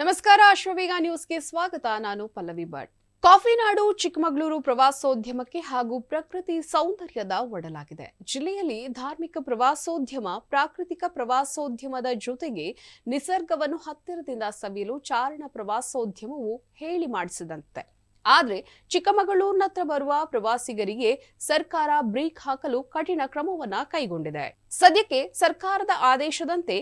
ನಮಸ್ಕಾರ ಅಶ್ವವೇಗ ನ್ಯೂಸ್ಗೆ ಸ್ವಾಗತ. ನಾನು ಪಲ್ಲವಿ ಭಟ್. ಕಾಫಿ ನಾಡು ಚಿಕ್ಕಮಗಳೂರು ಪ್ರವಾಸೋದ್ಯಮಕ್ಕೆ ಹಾಗೂ ಪ್ರಕೃತಿ ಸೌಂದರ್ಯದ ಒಡಲಾಗಿದೆ. ಜಿಲ್ಲೆಯಲ್ಲಿ ಧಾರ್ಮಿಕ ಪ್ರವಾಸೋದ್ಯಮ, ಪ್ರಾಕೃತಿಕ ಪ್ರವಾಸೋದ್ಯಮದ ಜೊತೆಗೆ ನಿಸರ್ಗವನ್ನು ಹತ್ತಿರದಿಂದ ಸವಿಯಲು ಚಾರಣ ಪ್ರವಾಸೋದ್ಯಮವು ಹೇಳಿ ಮಾಡಿಸಿದಂತೆ. ಆದರೆ ಚಿಕ್ಕಮಗಳೂರಿನತ್ರ ಬರುವ ಪ್ರವಾಸಿಗರಿಗೆ ಸರ್ಕಾರ ಬ್ರೇಕ್ ಹಾಕಲು ಕಠಿಣ ಕ್ರಮವನ್ನ ಕೈಗೊಂಡಿದೆ. ಸದ್ಯಕ್ಕೆ ಸರ್ಕಾರದ ಆದೇಶದಂತೆ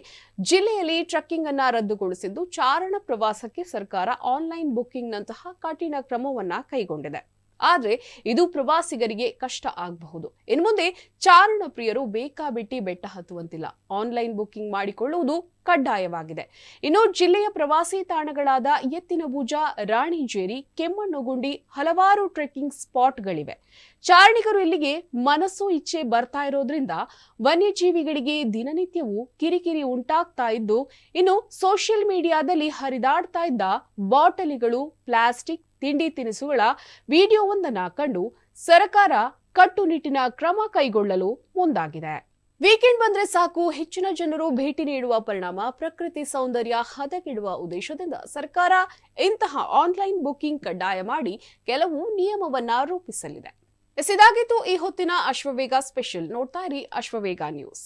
ಜಿಲ್ಲೆಯಲ್ಲಿ ಟ್ರೆಕ್ಕಿಂಗ್ ಅನ್ನ ರದ್ದುಗೊಳಿಸಿದ್ದು, ಚಾರಣ ಪ್ರವಾಸಕ್ಕೆ ಸರ್ಕಾರ ಆನ್ಲೈನ್ ಬುಕ್ಕಿಂಗ್ ನಂತಹ ಕಠಿಣ ಕ್ರಮವನ್ನ ಕೈಗೊಂಡಿದೆ. ಆದ್ರೆ ಇದು ಪ್ರವಾಸಿಗರಿಗೆ ಕಷ್ಟ ಆಗಬಹುದು. ಇನ್ನು ಮುಂದೆ ಚಾರಣ ಪ್ರಿಯರು ಬೇಕಾಬಿಟ್ಟಿ ಬೆಟ್ಟ ಹತ್ತುವಂತಿಲ್ಲ. ಆನ್ಲೈನ್ ಬುಕ್ಕಿಂಗ್ ಮಾಡಿಕೊಳ್ಳುವುದು ಕಡ್ಡಾಯವಾಗಿದೆ. ಇನ್ನು ಜಿಲ್ಲೆಯ ಪ್ರವಾಸಿ ತಾಣಗಳಾದ ಎತ್ತಿನಭುಜ, ರಾಣಿಜೇರಿ, ಕೆಮ್ಮಣ್ಣುಗುಂಡಿ ಹಲವಾರು ಟ್ರೆಕ್ಕಿಂಗ್ ಸ್ಪಾಟ್ಗಳಿವೆ. ಚಾರಣಿಗರು ಇಲ್ಲಿಗೆ ಮನಸ್ಸು ಇಚ್ಛೆ ಬರ್ತಾ ಇರೋದ್ರಿಂದ ವನ್ಯಜೀವಿಗಳಿಗೆ ದಿನನಿತ್ಯವೂ ಕಿರಿಕಿರಿ ಉಂಟಾಗ್ತಾ ಇದ್ದು, ಇನ್ನು ಸೋಷಿಯಲ್ ಮೀಡಿಯಾದಲ್ಲಿ ಹರಿದಾಡ್ತಾ ಇದ್ದ ಬಾಟಲಿಗಳು, ಪ್ಲಾಸ್ಟಿಕ್, ತಿಂಡಿ ತಿನಿಸುಗಳ ವಿಡಿಯೋವೊಂದನ್ನು ಕಂಡು ಸರ್ಕಾರ ಕಟ್ಟುನಿಟ್ಟಿನ ಕ್ರಮ ಕೈಗೊಳ್ಳಲು ಮುಂದಾಗಿದೆ. ವೀಕೆಂಡ್ ಬಂದ್ರೆ ಸಾಕು, ಹೆಚ್ಚಿನ ಜನರು ಭೇಟಿ ನೀಡುವ ಪರಿಣಾಮ ಪ್ರಕೃತಿ ಸೌಂದರ್ಯ ಹದಗೆಡುವ ಉದ್ದೇಶದಿಂದ ಸರ್ಕಾರ ಇಂತಹ ಆನ್ಲೈನ್ ಬುಕ್ಕಿಂಗ್ ಕಡ್ಡಾಯ ಮಾಡಿ ಕೆಲವು ನಿಯಮವನ್ನ ರೂಪಿಸಲಿದೆ. ಇದಾಗಿತ್ತು ಈ ಹೊತ್ತಿನ ಅಶ್ವವೇಗ ಸ್ಪೆಷಲ್. ನೋಡ್ತಾ ಇರಿ ಅಶ್ವವೇಗ ನ್ಯೂಸ್.